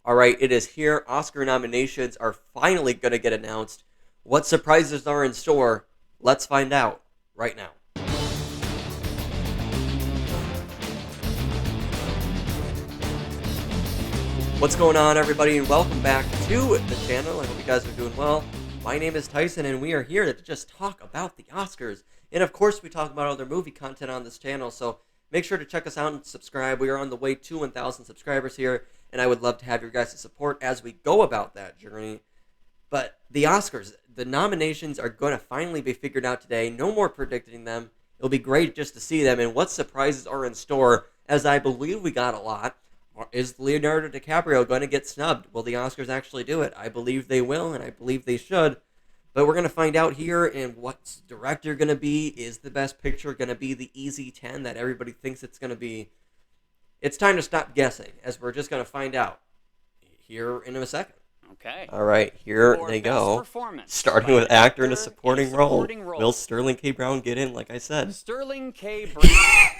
All right, it is here. Oscar nominations are finally going to get announced. What surprises are in store? Let's find out right now. What's going on, everybody, and welcome back to the channel. I hope you guys are doing well. My name is Tyson, and we are here to just talk about the Oscars. And of course, we talk about other movie content on this channel, so make sure to check us out and subscribe. We are on the way to 1,000 subscribers here, and I would love to have your guys' support as we go about that journey. But the Oscars, the nominations are going to finally be figured out today. No more predicting them. It'll be great just to see them and what surprises are in store, as I believe we got a lot. Is Leonardo DiCaprio going to get snubbed? Will the Oscars actually do it? I believe they will, and I believe they should. But we're going to find out here, and what's director going to be? Is the best picture going to be the easy 10 that everybody thinks it's going to be? It's time to stop guessing, as we're just going to find out here in a second. Okay. All right, here For they best go. performance Starting by with an actor in a actor supporting role. role. Will Sterling K. Brown get in, like I said? Sterling K. Brown.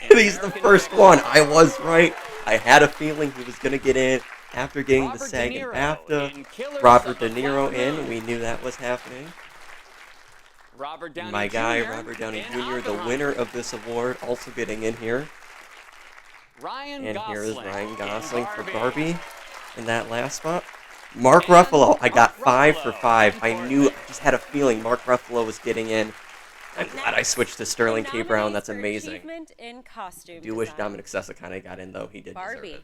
He's the first one. I was right. I had a feeling he was going to get in after getting the Robert SAG De and Niro BAFTA. in Killers Robert of De the Niro Flower in. Moon. We knew that was happening. Robert Downey My guy, Jr. Robert Downey in Jr., the Oppenheimer. winner of this award, also getting in here. Ryan And Gosling here is Ryan in Gosling for Barbie. Barbie in that last spot. Mark And Ruffalo. I got Mark 5 for Ruffalo 5. in I Four knew, I Things. just had a feeling Mark Ruffalo was getting in. I'm glad I switched to Sterling K. Brown. That's amazing. Achievement in costume I do wish design. Dominic Sessa kind of got in, though. He did deserve Barbie. it.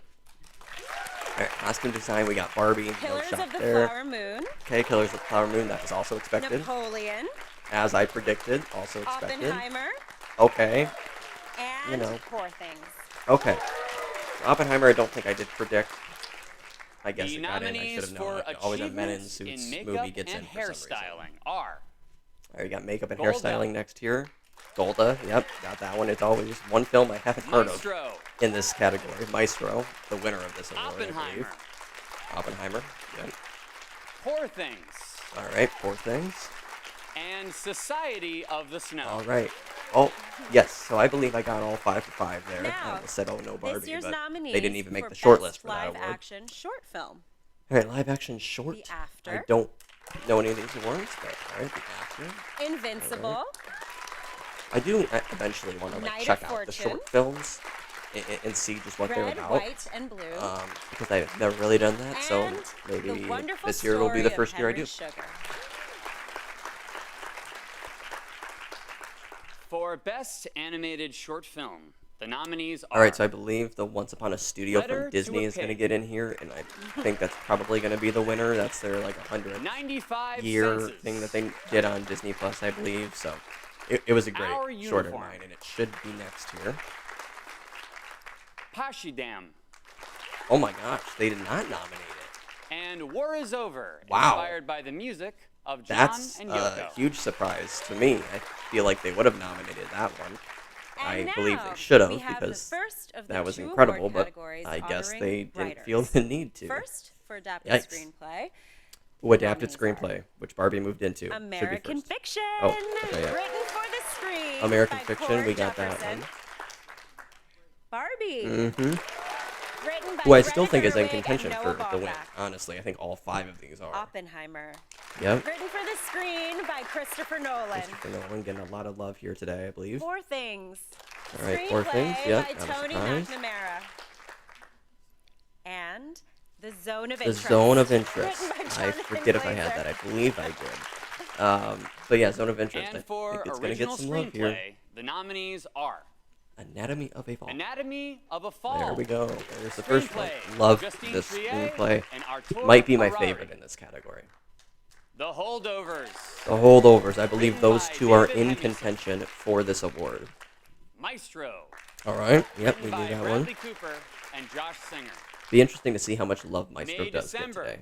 All right, costume design, we got Barbie. No Killers shot of the there. Flower Moon. Okay, Killers of the Flower Moon. That was also expected. Napoleon. As I predicted, also expected. Oppenheimer. Okay, And you know. Poor Things. Okay. Oppenheimer, I don't think I did predict. I guess The it got in. I should nominees have for known. Always a Men in achievements Suits in movie makeup gets in and for some reason. hairstyling are All right, you got makeup and Golda. hairstyling next here. Golda, yep, got that one. It's always one film I haven't heard of Maestro, in this category. Maestro, the winner of this award, I believe. Oppenheimer, Oppenheimer, yep. Poor Things, All right, Poor Things. and Society of the Snow. All right. Oh, yes. So I believe I got all 5 for 5 there. I Now, almost said, oh, no, This Barbie, year's but nominees they didn't even make for the short Best list for that live award. action short film. All right, live action short. The After. I don't know any of these awards, but all right, The After. Invincible. All I do eventually want to Night check of out the Fortune. short films and see just what they're Red, about. White, and Blue. Because I've never really done that, so and maybe the wonderful this year will be the story of first year I Henry do. Sugar. For Best Animated Short Film, the nominees are All right, so I believe the Once Upon a Studio Letter from to Disney a is going to Pig. get in here, and I think that's probably going to be the winner. That's their like 100 95 year Senses. thing that they did on Disney Plus, I believe. So it was a great Our short of Uniform. mine, and it should be next here. Pashidam, Oh my gosh, they did not nominate it. and War is Over, Wow. inspired by the music of John That's and a Yoko. huge surprise to me. I feel like they would have nominated that one. And I believe now they should we have the because first of the that was two incredible, award but categories I guess honoring they didn't writers. feel the need to. First, for adapted Yikes. screenplay, Who adapted nominees are screenplay, which Barbie moved into. Should be American first. Fiction, Oh, okay, yeah. written for the screen. American by Fiction, Cord we got that Jefferson. one. Barbie, Mm-hmm. written by Who I still Greta think is in Gerwig and contention Noah for the win. Baumbach. Honestly, I think all 5 of these are. Oppenheimer, Yep. written for the screen by Christopher Nolan. Christopher Nolan getting a lot of love here today, I believe. Four Things, All right, Poor Things. screenplay Yep, by not a Tony surprise. McNamara. And The Zone of The Interest. Zone of Interest. written by I Jonathan forget if I had Glazer. that. I believe I did. But yeah, Zone of Interest. And I for think it's going to get original some love here. screenplay, the nominees are Anatomy of a Fall. Anatomy of a Fall. There we go. There's the first one. Screenplay, Love Justine this Triet screenplay. and Artur Might be my Harari. favorite in this category. The Holdovers, The Holdovers. I believe Written those by 2 are David in Henderson. contention for this award. Maestro, All right. Yep, we written knew by that Bradley one. Cooper and Josh Singer. Be interesting to see how much love Maestro May does get December, today.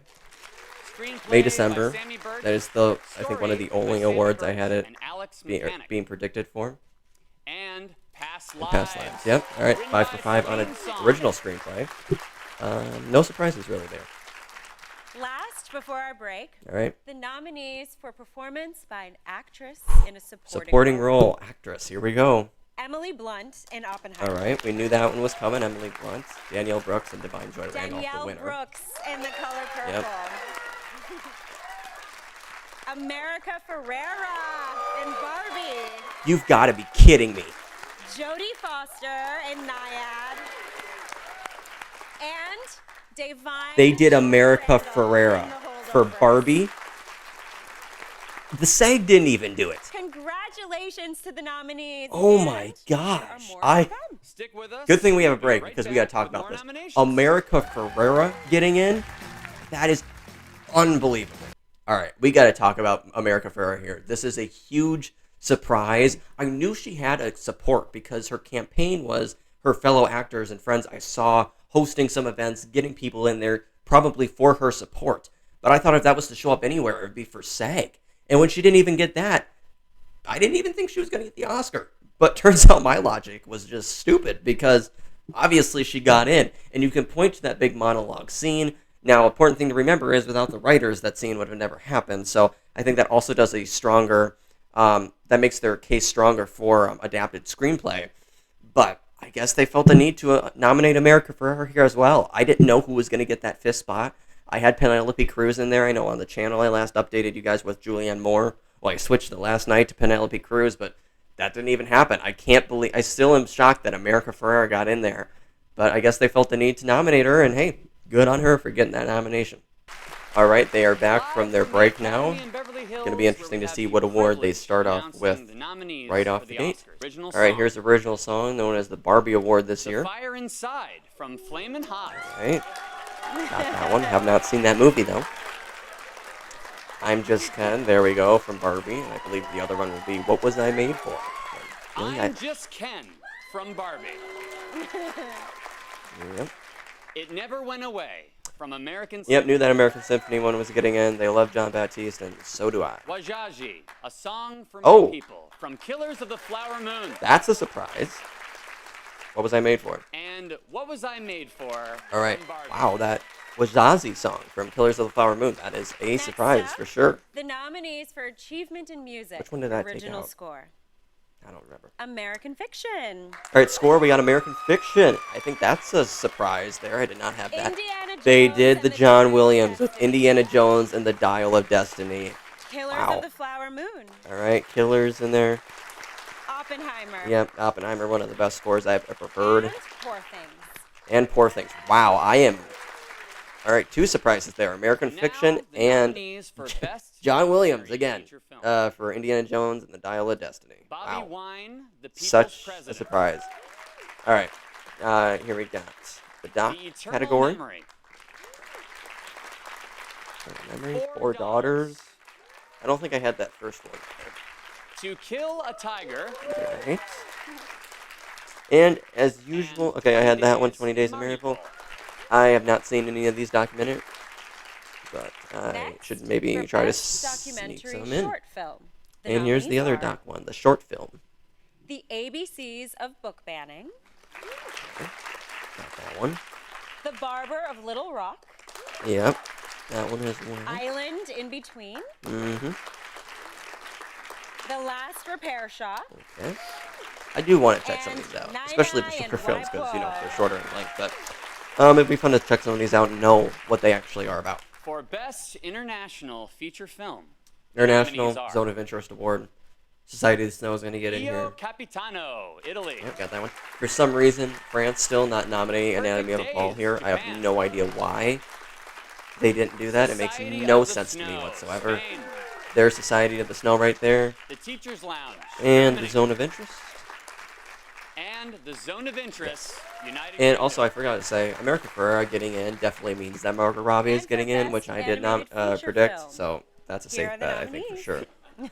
Screenplay May by December. Sammy Birch, That is the, I think, one of the story by only Sammy awards I Birch had it and Alex being Mechanic. predicted for. And Past And Lives. Past Lives. Yep. All right. written 5 for by 5 on Celine an Song. original screenplay. No surprises really there. Last, before our break, All right. the nominees for performance by an actress in a supporting Supporting role actress. Here we go. Emily Blunt in Oppenheimer. All right, we knew that one was coming. Emily Blunt, Danielle Brooks, and Divine Joy Randolph, the Danielle winner. Brooks in The Color Purple. Yep. America Ferrera in Barbie. You've got to be kidding me. Jodie Foster in Nyad. And Divine They did Joy America Randolph Ferrera in The for Holdovers. Barbie. The SAG didn't even do it. Congratulations to the nominees. Oh and my there gosh. are more to come. Stick with us. Good thing we have a We'll be break right because we got to back talk with about more this. nominations. America Ferrera getting in, that is unbelievable. All right, we got to talk about America Ferrera here. This is a huge surprise. I knew she had a support because her campaign was her fellow actors and friends I saw hosting some events, getting people in there probably for her support. But I thought if that was to show up anywhere, it would be for SAG. And when she didn't even get that, I didn't even think she was going to get the Oscar. But turns out my logic was just stupid because obviously she got in. And you can point to that big monologue scene. Now, important thing to remember is without the writers, that scene would have never happened. So I think that also does a stronger, that makes their case stronger for adapted screenplay. But I guess they felt the need to nominate America Ferrera here as well. I didn't know who was going to get that fifth spot. I had Penelope Cruz in there. I know on the channel I last updated you guys with Julianne Moore. Well, I switched the last night to Penelope Cruz, but that didn't even happen. I can't believe, I still am shocked that America Ferrera got in there. But I guess they felt the need to nominate her, and hey, good on her for getting that nomination. All right, they are back from their break now. Going to be interesting to see what award they start off with right off the gate. All right, here's the original song known as the Barbie Award this year. Fire Inside from Flamin' Hot. All right, got that one. Have not seen that movie though. I'm Just Ken. There we go from Barbie, and I believe the other one will be What Was I Made For? Really? I'm Just Ken from Barbie. Yep. It Never Went Away from American Yep, knew that American Symphony one was getting in. They love John Baptiste, and so do I. Wajaji, a song for Oh. many people from Killers of the Flower Moon. That's a surprise. What Was I Made For? And What Was I Made For? All right. from Barbie. Wow, that was Zazie song from Killers of the Flower Moon. That is a Next surprise up, for sure. The nominees for Achievement in Music. Which one did I take Original out? score. I don't remember. American Fiction. All right, score. We got American Fiction. I think that's a surprise there. I did not have that. Indiana They Jones did and the the John Dial of Williams with Destiny. Indiana Jones and the Dial of Destiny. Killers Wow. of the Flower Moon. All right, Killers in there. Oppenheimer. Yep, Oppenheimer, one of the best scores I've ever heard. And Poor Things. And Poor Things. Wow, I am. All right, two surprises there: American Now, Fiction the and nominees for Best John Williams Documentary again Feature Film. for Indiana Jones and the Dial of Destiny. Bobby Wow, Wine, the People's such President. a surprise. All right, here we got the doc The Eternal category. Memory. Memory, Four Four Daughters. I don't think I had that first one. To Kill a Tiger. All right. And as usual, okay, I had that one, 20 Days of Miracle. I have not seen any of these documentaries, but I Next, should maybe for try to Best sneak Documentary some in. Short Film. The And here's the nominees other are doc one, the short film. The ABCs of Book Banning. Got that one. The Barber of Little Rock. Yep, that one has one. Island in Between. Mm-hmm. The Last Repair Shop. Okay. I do want to check some of And these out, Nine especially the Eye shorter and films, because you know Waipo. they're shorter in length. But it'd be fun to check some of these out and know what they actually are about. For Best International Feature Film. International nominees are Zone of Interest Award. Society of the Snow is going to get in Io here. Capitano, Italy. Yep, got that one. For some reason, France still not nominating Anatomy of a Perfect Fall Days, here. I have Japan. no idea why they didn't do that. It makes Society no of the sense to me Snow, whatsoever. Spain. There's Society of the Snow right there. The Teacher's Lounge. And the Germany. Zone of Interest. And the Zone of Interest, United And also, I Kingdom. forgot to say, America Ferrera getting in definitely means that Margot Robbie is And for getting in, Best which I did not Animated Feature predict. Film. So that's a Here safe are the bet, I think, for nominees.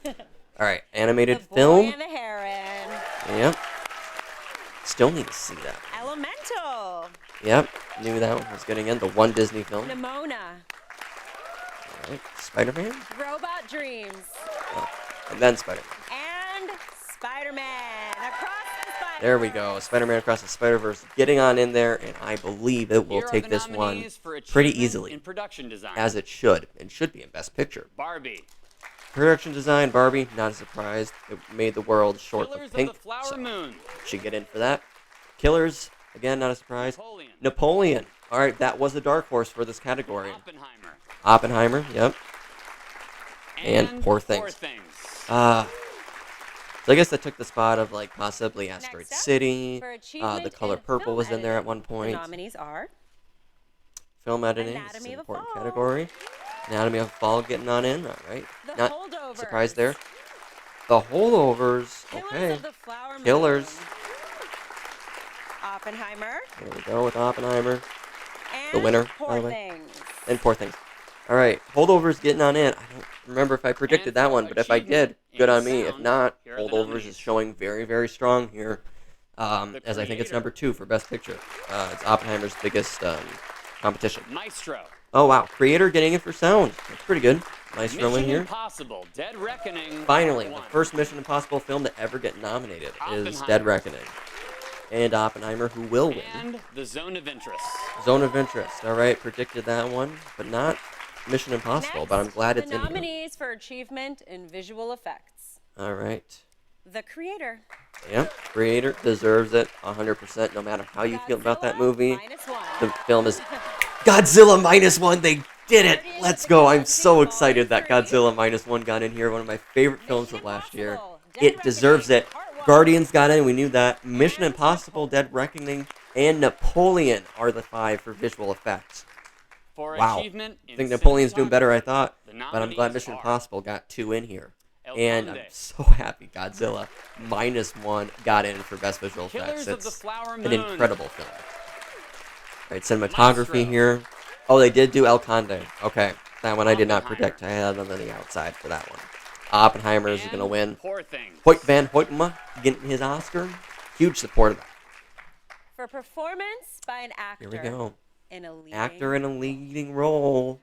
sure. All right, animated The Boy film. and the Heron. Yep. Still need to see that. Elemental. Yep, knew that one was getting in. The one Disney film. All Nimona. right, Spider-Man. Robot Dreams. And then Spider-Man. And Spider-Man. Across the Spider-Verse. There we go. Spider-Man Across the Spider-Verse getting on in there, and I believe it will Here are take the this one nominees for pretty achievement easily, in production design. as it should, and should be in Best Picture. Barbie. Production design, Barbie, not a surprise. It made the world short Killers of pink. of the Flower So Moon. should get in for that. Killers, again, not a surprise. Napoleon. Napoleon. All right, that was a dark horse for this category. Oppenheimer. Oppenheimer, yep. And Poor Things. So I guess that took the spot of like possibly Asteroid Next up, City. for achievement The color in purple film was in there at editing, one The point. nominees are Film editing is Anatomy an of a important Fall. category. Anatomy of a Fall getting on in. All right. The Not Holdovers. surprised there. The Holdovers. Killers Okay. of the Flower Moon. Killers. Oppenheimer. There we go with Oppenheimer. And The winner, Poor by the way. Things. And Poor Things. All right. Holdovers getting on in. I don't remember if I predicted And that for one, but if I did, achievement good in on me. If sound, not, here are the Holdovers nominees. is showing very, very strong here. As I think it's Creator. number 2 for Best Picture. It's Oppenheimer's biggest competition. Maestro. Oh, wow. Creator getting it for sound. That's pretty good. Maestro in Mission here. Impossible. Dead Reckoning. Finally, the won. first Mission Impossible film to ever get nominated is Oppenheimer. Dead Reckoning. And Oppenheimer, who will win. And The Zone of Interest. Zone of Interest. All right, predicted that one, but not Mission Impossible, Next, but I'm glad it's the in here. nominees for achievement in visual effects. All right. The Creator. Yep, Creator deserves it 100%, no matter how you feel about that Godzilla, movie. -1. The film is Godzilla -1. They did it. Let's go. I'm so excited that Godzilla -1 got in here. One of my favorite films of last year. It deserves it. Guardians got in. We knew that. Mission Impossible, Dead Reckoning, and Napoleon are the 5 for visual effects. For Wow. achievement I in think Napoleon's doing better, I cinematography, thought. the But I'm glad nominees Mission are Impossible got 2 in here. El And I'm Conde. so happy Godzilla -1 got in for Best Visual Effects. Killers of the It's Flower an Moon. incredible film. All right, cinematography Maestro. here. Oh, they did do El Conde. Okay, that one I did not Oppenheimer. predict. I had them on the outside for that one. Oppenheimer is going to And win. Poor Things. Hoyt Van Hoytema getting his Oscar. Huge support of that. For performance by an actor. Here we go. In a leading Actor in a leading role.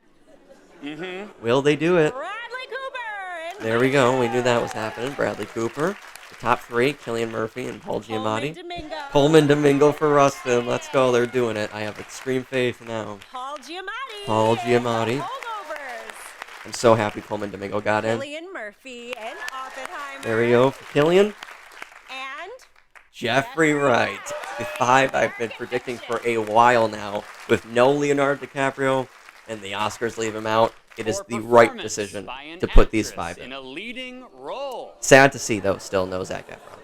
Will they do it? Bradley Cooper. In There we go. We knew that was happening. Bradley Cooper. The top 3, Cillian Murphy and Paul Giamatti. Domingo. Pullman Domingo for Rustin. Let's go. They're doing it. I have extreme faith now. Paul Giamatti. Paul Giamatti. And Holdovers. I'm so happy Pullman Domingo got in. Cillian Murphy and Oppenheimer. There we go for Cillian. And Jeffrey Wright. The 5 I've been predicting for a while now. With no Leonardo DiCaprio and the Oscars leave him out. It is For the right performance decision by an to put these actress 5 in. a leading role. Sad to see, though, still no Zac Efron.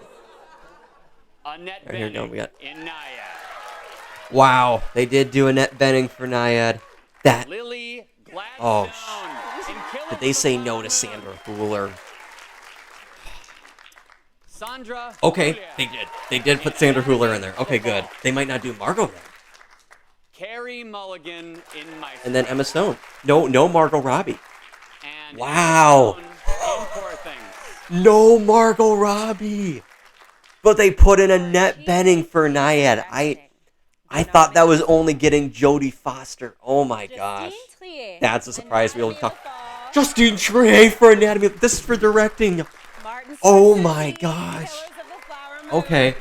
Annette Right, here we go, Bening we got- in Naiad. Wow, they did do Annette Bening for Naiad. That, Lily Gladstone Oh, in Killers did they of the say Flower no to Moon. Sandra Hüller? Sandra Okay, Bullock. they did. They did put Sandra Hüller in there. Okay, good. They might not do Margot then. Carrie Mulligan in My And then Emma Stone. No Margot Robbie. And Wow. Emma Stone in Poor Things. No Margot Robbie. But they put in Annette Bening for Naiad. I thought that was only getting Jodie Foster. Oh my gosh. That's a surprise we'll talk. Justine Triet for Anatomy. This is for directing. Oh my gosh. Okay.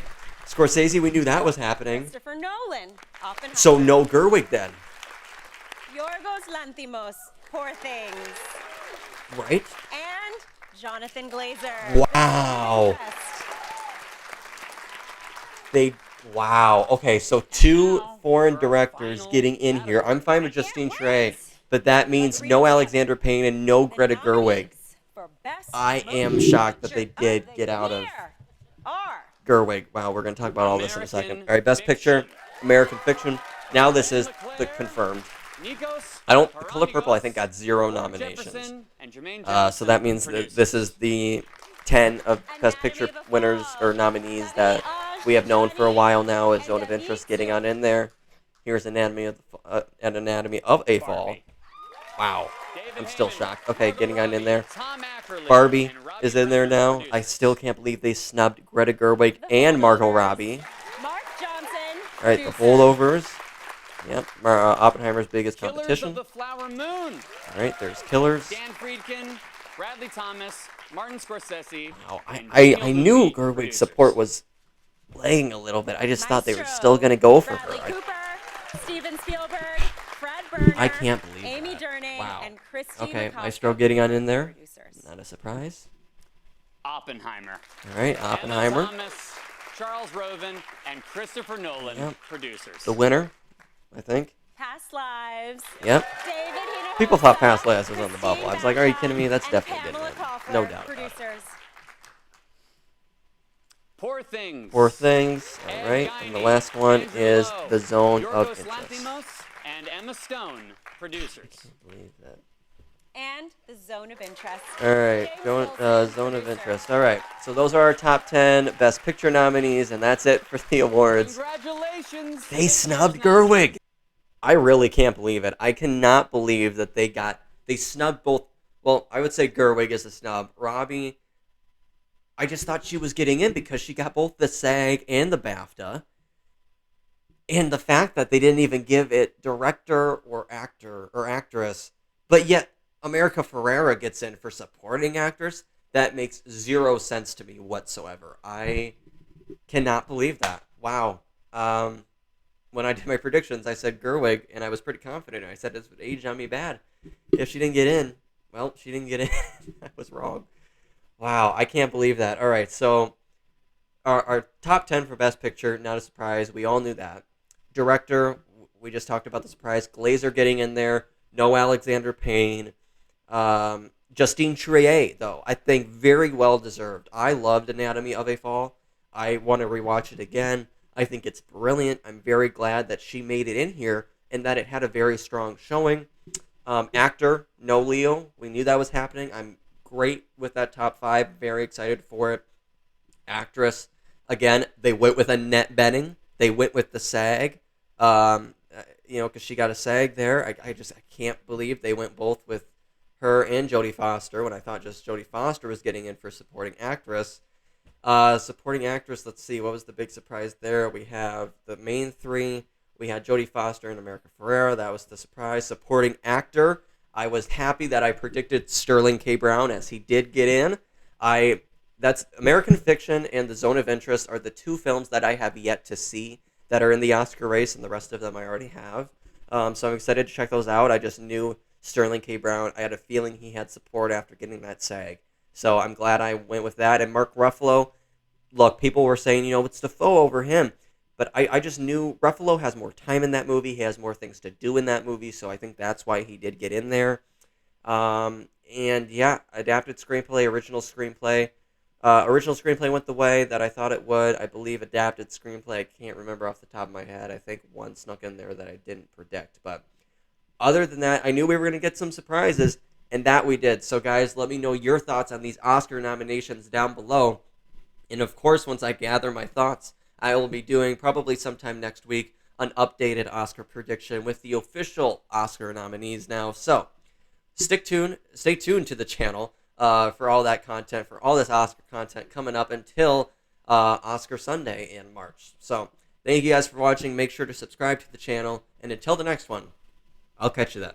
Scorsese, we knew that was happening. Christopher Nolan. Oppenheimer. So no Gerwig then. Yorgos Lanthimos. Poor Things. Right? And Jonathan Glazer. Wow. Wow. Okay, so 2 foreign directors getting in here. I'm fine with Justine Triet, but that means no Alexander Payne and no Greta Gerwig. I am shocked that they did get out of Gerwig. Wow, we're going to talk about all this in a second. All right, Best Picture, American Fiction. Now this is the confirmed. The Color Purple, I think, got 0 nominations. So that means that this is the 10 of Best Picture winners or nominees that we have known for a while now as Zone of Interest getting on in there. Here's Anatomy of a Fall. Wow. I'm still shocked. Okay, getting on in there. Barbie is in there now. I still can't believe they snubbed Greta Gerwig and Margot Robbie. Mark Johnson. All right, The Holdovers. Yep, Oppenheimer's biggest Killers competition. of the Flower Moon. All right, there's Killers. Dan Friedkin, Bradley Thomas, Martin Scorsese. Wow, and I Daniel knew Levy, Gerwig's producers. support was playing a little bit. I just thought they were still going to go for Bradley her. Cooper, Steven Spielberg, Fred Berner, I can't believe Amy that. Durnay, Wow. and Christy Okay, Mikowski Maestro getting on in there. producers. Not a surprise. Oppenheimer. All right, Oppenheimer. Emma Thomas, Charles Roven, and Christopher Nolan, Yep. producers. The winner, I think. Past Lives. Yep. David Hinojosa, People thought Past Lives was on the Christine bubble. I was like, are you Vachon, kidding me? That's and definitely Pamela getting in. Kaufler, No doubt about it. producers. Poor Things. Poor Things. All Ed right. Guiney, And the last one Andrew is Lowe, The Zone of Yorgos Interest. Lanthimos, and Emma Stone, producers. I believe that. And The Zone of Interest. All right, James Zone Wilson, of producer. Interest. All right, so those are our top 10 Best Picture nominees, and that's it for the awards. Congratulations. They It's snubbed your snub. Gerwig. I really can't believe it. I cannot believe that they snubbed both. Well, I would say Gerwig is a snub. Robbie, I just thought she was getting in because she got both the SAG and the BAFTA. And the fact that they didn't even give it director or actor or actress, but yet America Ferrera gets in for supporting actress, that makes zero sense to me whatsoever. I cannot believe that. Wow. When I did my predictions, I said Gerwig, and I was pretty confident. I said this would age on me bad. If she didn't get in, well, she didn't get in. I was wrong. Wow, I can't believe that. All right, so our top 10 for Best Picture, not a surprise. We all knew that. Director, we just talked about the surprise. Glazer getting in there. No Alexander Payne. Justine Triet, though, I think very well deserved. I loved Anatomy of a Fall. I want to rewatch it again. I think it's brilliant. I'm very glad that she made it in here and that it had a very strong showing. Actor, no Leo. We knew that was happening. I'm great with that top 5. Very excited for it. Actress, again, they went with Annette Bening. They went with the SAG. Because she got a SAG there. I can't believe they went both with her and Jodie Foster when I thought just Jodie Foster was getting in for supporting actress. Supporting actress, let's see, what was the big surprise there? We have the main 3. We had Jodie Foster and America Ferrera. That was the surprise. Supporting actor, I was happy that I predicted Sterling K. Brown as he did get in. That's American Fiction and The Zone of Interest are the 2 films that I have yet to see that are in the Oscar race, and the rest of them I already have. So I'm excited to check those out. I just knew Sterling K. Brown. I had a feeling he had support after getting that SAG. So I'm glad I went with that. And Mark Ruffalo, look, people were saying, it's Dafoe over him. But I just knew Ruffalo has more time in that movie. He has more things to do in that movie. So I think that's why he did get in there. And yeah, adapted screenplay, original screenplay. Original screenplay went the way that I thought it would. I believe adapted screenplay, I can't remember off the top of my head. I think one snuck in there that I didn't predict. But other than that, I knew we were going to get some surprises, and that we did. So guys, let me know your thoughts on these Oscar nominations down below. And of course, once I gather my thoughts, I will be doing probably sometime next week an updated Oscar prediction with the official Oscar nominees now. So stay tuned to the channel for all that content, for all this Oscar content coming up until Oscar Sunday in March. So thank you guys for watching. Make sure to subscribe to the channel, and until the next one, I'll catch you then.